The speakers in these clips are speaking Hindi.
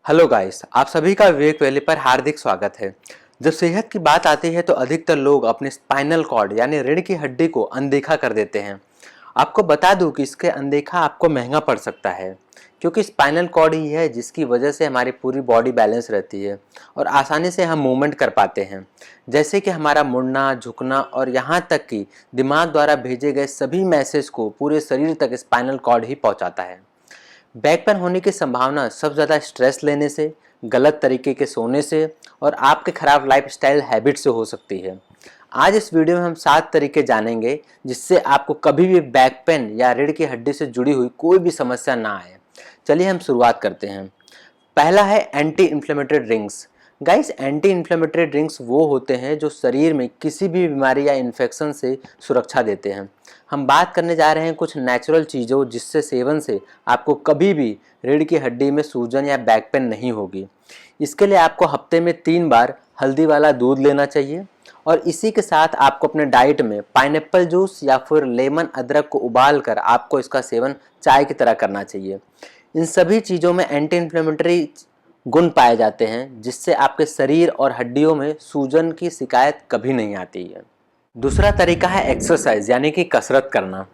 हेलो गाइस, आप सभी का विवेक वैली पर हार्दिक स्वागत है। जब सेहत की बात आती है तो अधिकतर लोग अपने स्पाइनल कॉर्ड यानी रीढ़ की हड्डी को अनदेखा कर देते हैं। आपको बता दूं कि इसके अनदेखा आपको महंगा पड़ सकता है, क्योंकि स्पाइनल कॉर्ड ही है जिसकी वजह से हमारी पूरी बॉडी बैलेंस रहती है और आसानी से हम मूवमेंट कर पाते हैं, जैसे कि हमारा मुड़ना, झुकना और यहाँ तक कि दिमाग द्वारा भेजे गए सभी मैसेज को पूरे शरीर तक स्पाइनल कॉर्ड ही पहुँचाता है। बैक पेन होने की संभावना सबसे ज़्यादा स्ट्रेस लेने से, गलत तरीके के सोने से और आपके खराब लाइफस्टाइल हैबिट से हो सकती है। आज इस वीडियो में हम 7 तरीके जानेंगे जिससे आपको कभी भी बैक पेन या रीढ़ की हड्डी से जुड़ी हुई कोई भी समस्या ना आए। चलिए हम शुरुआत करते हैं। पहला है anti inflammatory drinks. Guys, anti inflammatory drinks वो होते हैं जो शरीर में किसी भी बीमारी या इन्फेक्शन से सुरक्षा देते हैं। हम बात करने जा रहे हैं कुछ नेचुरल चीज़ों जिससे सेवन से आपको कभी भी रीढ़ की हड्डी में सूजन या बैक पेन नहीं होगी। इसके लिए आपको हफ्ते में 3 बार हल्दी वाला दूध लेना चाहिए और इसी के साथ आपको अपने डाइट में पाइनएप्पल जूस या फिर लेमन अदरक को उबाल कर आपको इसका सेवन चाय की तरह करना चाहिए। इन सभी चीज़ों में एंटी इन्फ्लेमेटरी गुण पाए जाते हैं जिससे आपके शरीर और हड्डियों में सूजन की शिकायत कभी नहीं आती है। दूसरा तरीका है एक्सरसाइज यानी कि कसरत करना।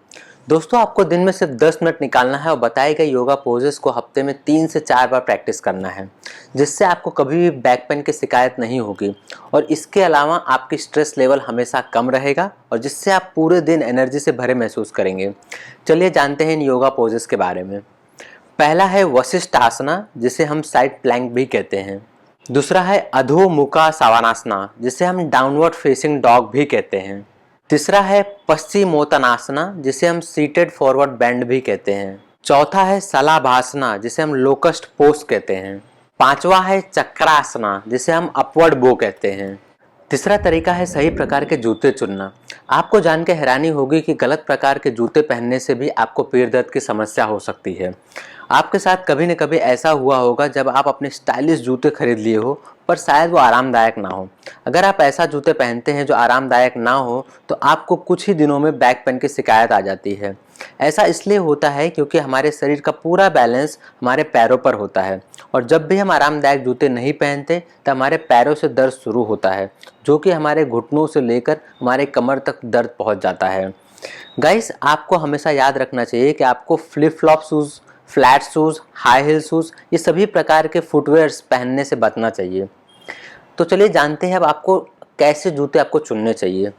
दोस्तों, आपको दिन में सिर्फ 10 मिनट निकालना है और बताए गए योगा पोजेस को हफ्ते में 3 से 4 बार प्रैक्टिस करना है, जिससे आपको कभी भी बैक पेन की शिकायत नहीं होगी और इसके अलावा आपकी स्ट्रेस लेवल हमेशा कम रहेगा और जिससे आप पूरे दिन एनर्जी से भरे महसूस करेंगे। चलिए जानते हैं इन योगा पोजेस के बारे में। पहला है वशिष्ठ आसना, जिसे हम साइड प्लैंक भी कहते हैं। दूसरा है अधो मुखा सवानासना, जिसे हम डाउनवर्ड फेसिंग डॉग भी कहते हैं। तीसरा है पश्चिमोत्तानासना, जिसे हम सीटेड फॉरवर्ड बेंड भी कहते हैं। चौथा है शलाभासना, जिसे हम लोकस्ट पोज कहते हैं। पांचवा है चक्रासना, जिसे हम अपवर्ड बो कहते हैं। तीसरा तरीका है सही प्रकार के जूते चुनना। आपको जान के हैरानी होगी कि गलत प्रकार के जूते पहनने से भी आपको पैर दर्द की समस्या हो सकती है। आपके साथ कभी न कभी ऐसा हुआ होगा जब आप अपने स्टाइलिश जूते खरीद लिए हो पर शायद वो आरामदायक ना हो। अगर आप ऐसा जूते पहनते हैं जो आरामदायक ना हो तो आपको कुछ ही दिनों में बैक पेन की शिकायत आ जाती है। ऐसा इसलिए होता है क्योंकि हमारे शरीर का पूरा बैलेंस हमारे पैरों पर होता है और जब भी हम आरामदायक जूते नहीं पहनते तो हमारे पैरों से दर्द शुरू होता है, जो कि हमारे घुटनों से लेकर हमारे कमर तक दर्द पहुंच जाता है। गाइस, आपको हमेशा याद रखना चाहिए कि आपको flip flop shoes, flat shoes, high heel shoes ये सभी प्रकार के फुटवेयर्स पहनने से बचना चाहिए। तो चलिए जानते हैं अब आपको कैसे जूते आपको चुनने चाहिए।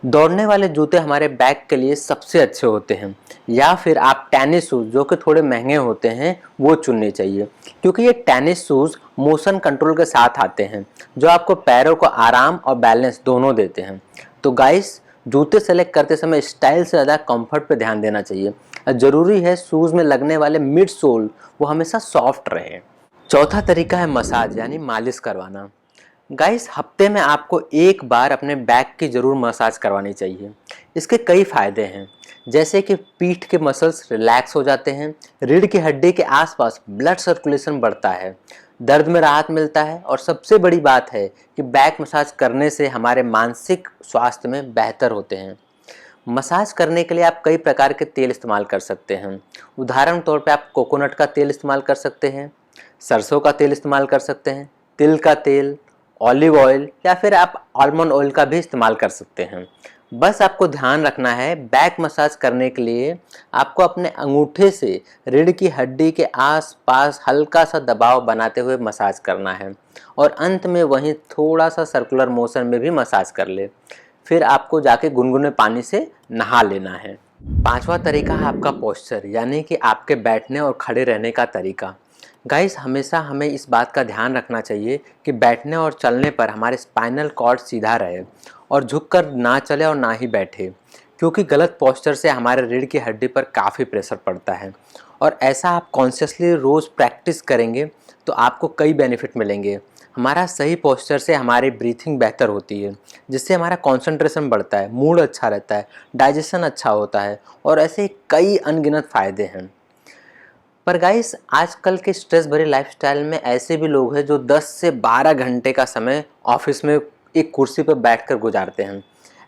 दौड़ने वाले जूते हमारे बैक के लिए सबसे अच्छे होते हैं, या फिर आप टेनिस शूज़ जो कि थोड़े महंगे होते हैं वो चुनने चाहिए, क्योंकि ये टेनिस शूज़ मोशन कंट्रोल के साथ आते हैं जो आपको पैरों को आराम और बैलेंस दोनों देते हैं। तो गाइस, जूते सेलेक्ट करते समय स्टाइल से ज़्यादा कंफर्ट पे ध्यान देना चाहिए। ज़रूरी है शूज़ में लगने वाले मिड सोल वो हमेशा सॉफ्ट रहे। चौथा तरीका है मसाज यानी मालिश करवाना। गाइस, हफ्ते में आपको 1 बार अपने बैक की ज़रूर मसाज करवानी चाहिए। इसके कई फ़ायदे हैं, जैसे कि पीठ के मसल्स रिलैक्स हो जाते हैं, रीढ़ की हड्डी के आसपास ब्लड सर्कुलेशन बढ़ता है, दर्द में राहत मिलता है और सबसे बड़ी बात है कि बैक मसाज करने से हमारे मानसिक स्वास्थ्य में बेहतर होते हैं। मसाज करने के लिए आप कई प्रकार के तेल इस्तेमाल कर सकते हैं। उदाहरण तौर पे आप कोकोनट का तेल इस्तेमाल कर सकते हैं, सरसों का तेल इस्तेमाल कर सकते हैं, तिल का तेल, ऑलिव ऑयल या फिर आप आलमंड ऑयल का भी इस्तेमाल कर सकते हैं। बस आपको ध्यान रखना है, बैक मसाज करने के लिए आपको अपने अंगूठे से रीढ़ की हड्डी के आसपास हल्का सा दबाव बनाते हुए मसाज करना है और अंत में वहीं थोड़ा सा सर्कुलर मोशन में भी मसाज कर ले। फिर आपको जाके गुनगुने पानी से नहा लेना है। पांचवा तरीका है आपका पोस्चर यानी कि आपके बैठने और खड़े रहने का तरीका। गाइस, हमेशा हमें इस बात का ध्यान रखना चाहिए कि बैठने और चलने पर हमारे स्पाइनल कॉर्ड सीधा रहे और झुककर ना चले और ना ही बैठे, क्योंकि गलत पोस्चर से हमारे रीढ़ की हड्डी पर काफ़ी प्रेशर पड़ता है और ऐसा आप कॉन्शियसली रोज़ प्रैक्टिस करेंगे तो आपको कई बेनिफिट मिलेंगे। हमारा सही पोस्चर से हमारी ब्रीथिंग बेहतर होती है, जिससे हमारा कंसंट्रेशन बढ़ता है, मूड अच्छा रहता है, डाइजेशन अच्छा होता है और ऐसे कई अनगिनत फ़ायदे हैं। पर गाइस, आजकल के स्ट्रेस भरे लाइफस्टाइल में ऐसे भी लोग हैं जो 10 से 12 घंटे का समय ऑफिस में एक कुर्सी पर बैठकर गुजारते हैं।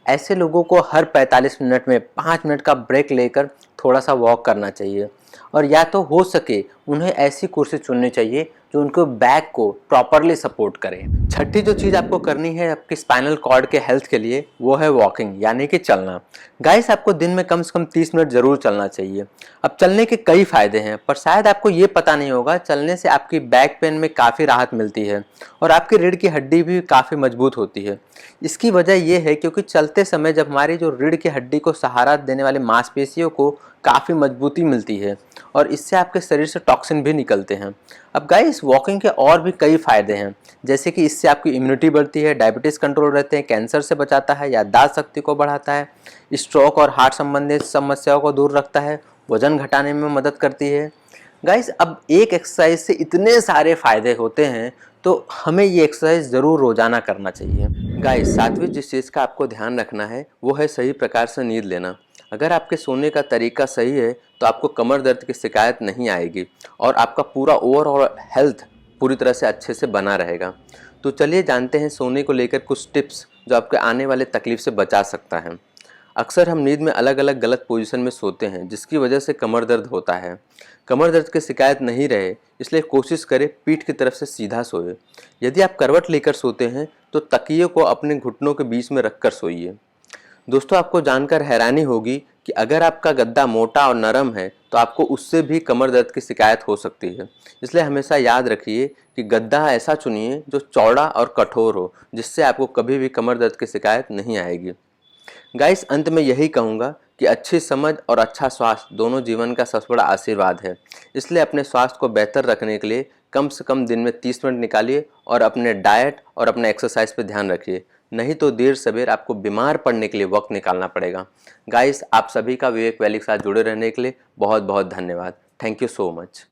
ऐसे लोगों को हर 45 मिनट में 5 मिनट का ब्रेक लेकर थोड़ा सा वॉक करना चाहिए और या तो हो सके उन्हें ऐसी कुर्सी चुननी चाहिए जो उनको बैक को प्रॉपरली सपोर्ट करे। छठी जो चीज़ आपको करनी है आपके स्पाइनल कॉर्ड के हेल्थ के लिए वो है वॉकिंग यानी कि चलना। गाइस आपको दिन में कम से कम 30 मिनट जरूर चलना चाहिए। अब चलने के कई फायदे हैं पर शायद आपको ये पता नहीं होगा, चलने से आपकी बैक पेन में काफ़ी राहत मिलती है और आपकी रीढ़ की हड्डी भी काफ़ी मजबूत होती है। इसकी वजह यह है क्योंकि चलते समय जब हमारी जो रीढ़ की हड्डी को सहारा देने वाली मांसपेशियों को काफ़ी मजबूती मिलती है और इससे आपके शरीर से टॉक्सिन भी निकलते हैं। अब गाइस वॉकिंग के और भी कई फ़ायदे हैं, जैसे कि इससे आपकी इम्यूनिटी बढ़ती है, डायबिटीज़ कंट्रोल रहते हैं, कैंसर से बचाता है, याददाश्त शक्ति को बढ़ाता है, स्ट्रोक और हार्ट संबंधित समस्याओं को दूर रखता है, वजन घटाने में मदद करती है। गाइस अब एक एक्सरसाइज से इतने सारे फ़ायदे होते हैं तो हमें ये एक्सरसाइज ज़रूर रोज़ाना करना चाहिए। गाइस सातवीं जिस चीज़ का आपको ध्यान रखना है वो है सही प्रकार से नींद लेना। अगर आपके सोने का तरीका सही है तो आपको कमर दर्द की शिकायत नहीं आएगी और आपका पूरा ओवरऑल हेल्थ पूरी तरह से अच्छे से बना रहेगा। तो चलिए जानते हैं सोने को लेकर कुछ टिप्स जो आपके आने वाले तकलीफ से बचा सकता है। अक्सर हम नींद में अलग अलग गलत पोजीशन में सोते हैं जिसकी वजह से कमर दर्द होता है। कमर दर्द की शिकायत नहीं रहे इसलिए कोशिश करें पीठ की तरफ से सीधा सोए। यदि आप करवट लेकर सोते हैं तो तकिए को अपने घुटनों के बीच में रखकर सोइए। दोस्तों आपको जानकर हैरानी होगी कि अगर आपका गद्दा मोटा और नरम है तो आपको उससे भी कमर दर्द की शिकायत हो सकती है। इसलिए हमेशा याद रखिए कि गद्दा ऐसा चुनिए जो चौड़ा और कठोर हो, जिससे आपको कभी भी कमर दर्द की शिकायत नहीं आएगी। गाइस अंत में यही कहूँगा कि अच्छी समझ और अच्छा स्वास्थ्य दोनों जीवन का सबसे बड़ा आशीर्वाद है। इसलिए अपने स्वास्थ्य को बेहतर रखने के लिए कम से कम दिन में 30 मिनट निकालिए और अपने डाइट और अपने एक्सरसाइज पे ध्यान रखिए, नहीं तो देर सवेर आपको बीमार पड़ने के लिए वक्त निकालना पड़ेगा। गाइस आप सभी का विवेक वैली के साथ जुड़े रहने के लिए बहुत बहुत धन्यवाद। Thank you so much.